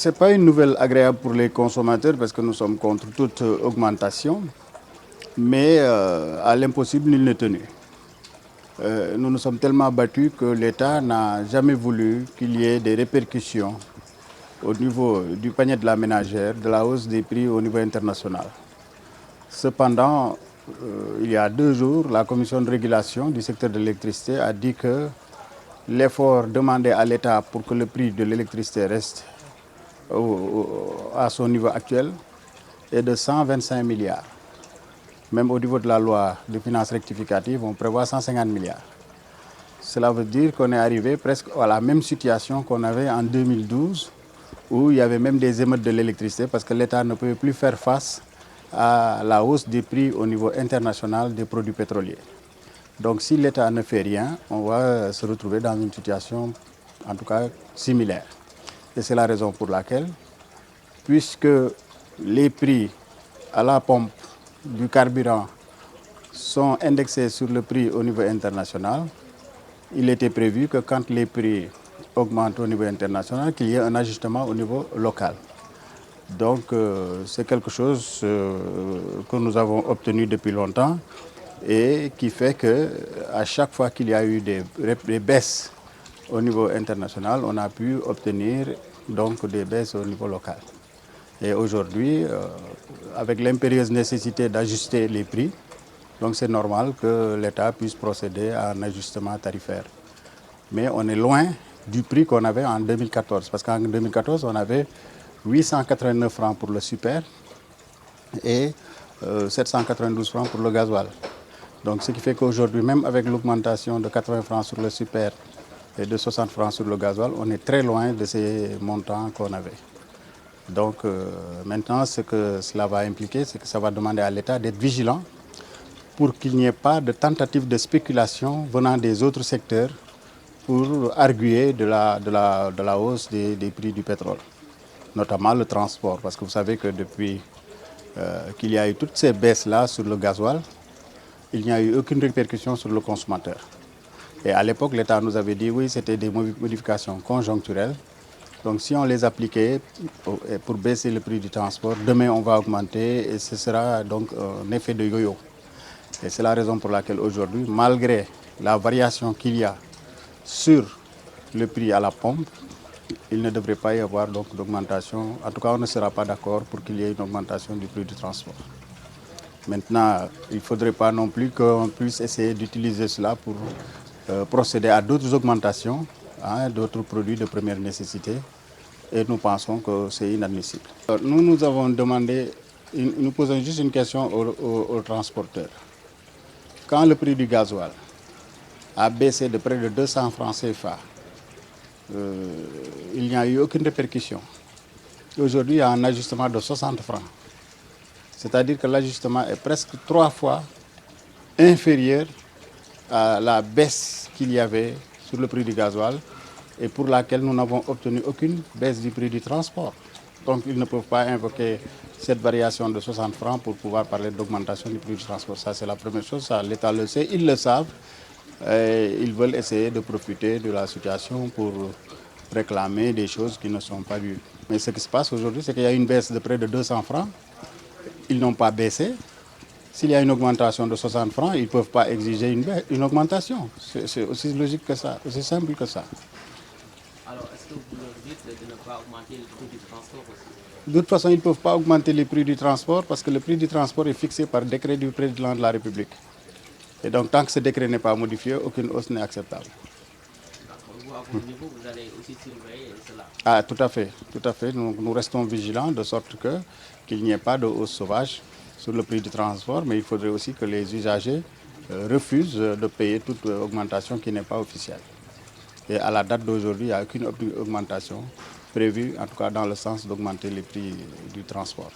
Ce n'est pas une nouvelle agréable pour les consommateurs parce que nous sommes contre toute augmentation, mais à l'impossible, nul n'est tenu. Nous nous sommes tellement battus que l'État n'a jamais voulu qu'il y ait des répercussions au niveau du panier de la ménagère, de la hausse des prix au niveau international. Cependant, il y a 2 jours, la commission de régulation du secteur de l'électricité a dit que l'effort demandé à l'État pour que le prix de l'électricité reste à son niveau actuel est de 125 milliards. Même au niveau de la loi de finances rectificative, on prévoit 150 milliards. Cela veut dire qu'on est arrivé presque à la même situation qu'on avait en 2012, où il y avait même des émeutes de l'électricité parce que l'État ne pouvait plus faire face à la hausse des prix au niveau international des produits pétroliers. Donc si l'État ne fait rien, on va se retrouver dans une situation en tout cas similaire. Et c'est la raison pour laquelle, puisque les prix à la pompe du carburant sont indexés sur le prix au niveau international, il était prévu que quand les prix augmentent au niveau international, qu'il y ait un ajustement au niveau local. Donc c'est quelque chose que nous avons obtenu depuis longtemps et qui fait qu'à chaque fois qu'il y a eu des baisses au niveau international, on a pu obtenir donc des baisses au niveau local. Et aujourd'hui, avec l'impérieuse nécessité d'ajuster les prix, donc c'est normal que l'État puisse procéder à un ajustement tarifaire. Mais on est loin du prix qu'on avait en 2014, parce qu'en 2014, on avait 889 francs pour le super et 792 francs pour le gasoil. Donc ce qui fait qu'aujourd'hui, même avec l'augmentation de 80 francs sur le super et de 60 francs sur le gasoil, on est très loin de ces montants qu'on avait. Donc maintenant, ce que cela va impliquer, c'est que ça va demander à l'État d'être vigilant pour qu'il n'y ait pas de tentative de spéculation venant des autres secteurs pour arguer de la hausse des prix du pétrole, notamment le transport. Parce que vous savez que depuis qu'il y a eu toutes ces baisses-là sur le gasoil, il n'y a eu aucune répercussion sur le consommateur. Et à l'époque, l'État nous avait dit oui, c'était des modifications conjoncturelles. Donc si on les appliquait pour baisser le prix du transport, demain on va augmenter et ce sera donc un effet de yo-yo. Et c'est la raison pour laquelle aujourd'hui, malgré la variation qu'il y a sur le prix à la pompe, il ne devrait pas y avoir donc d'augmentation. En tout cas, on ne sera pas d'accord pour qu'il y ait une augmentation du prix du transport. Maintenant, il ne faudrait pas non plus qu'on puisse essayer d'utiliser cela pour procéder à d'autres augmentations, d'autres produits de première nécessité. Et nous pensons que c'est inadmissible. Nous avons demandé, nous posons juste une question aux transporteurs. Quand le prix du gasoil a baissé de près de 200 francs CFA, il n'y a eu aucune répercussion. Aujourd'hui, il y a un ajustement de 60 francs. C'est-à-dire que l'ajustement est presque 3 fois inférieur à la baisse qu'il y avait sur le prix du gasoil et pour laquelle nous n'avons obtenu aucune baisse du prix du transport. Donc ils ne peuvent pas invoquer cette variation de 60 francs pour pouvoir parler d'augmentation du prix du transport. Ça, c'est la première chose, l'État le sait, ils le savent. Et ils veulent essayer de profiter de la situation pour réclamer des choses qui ne sont pas vues. Mais ce qui se passe aujourd'hui, c'est qu'il y a une baisse de près de 200 francs. Ils n'ont pas baissé. S'il y a une augmentation de 60 francs, ils ne peuvent pas exiger une augmentation. C'est aussi logique que ça, aussi simple que ça. Alors, est-ce que vous leur dites de ne pas augmenter le prix du transport aussi? De toute façon, ils ne peuvent pas augmenter les prix du transport parce que le prix du transport est fixé par décret du président de la République. Et donc, tant que ce décret n'est pas modifié, aucune hausse n'est acceptable. Vous, à votre niveau, vous allez aussi surveiller cela? Ah, tout à fait, tout à fait. Nous restons vigilants de sorte qu'il n'y ait pas de hausse sauvage sur le prix du transport, mais il faudrait aussi que les usagers refusent de payer toute augmentation qui n'est pas officielle. Et à la date d'aujourd'hui, il n'y a aucune augmentation prévue, en tout cas dans le sens d'augmenter les prix du transport.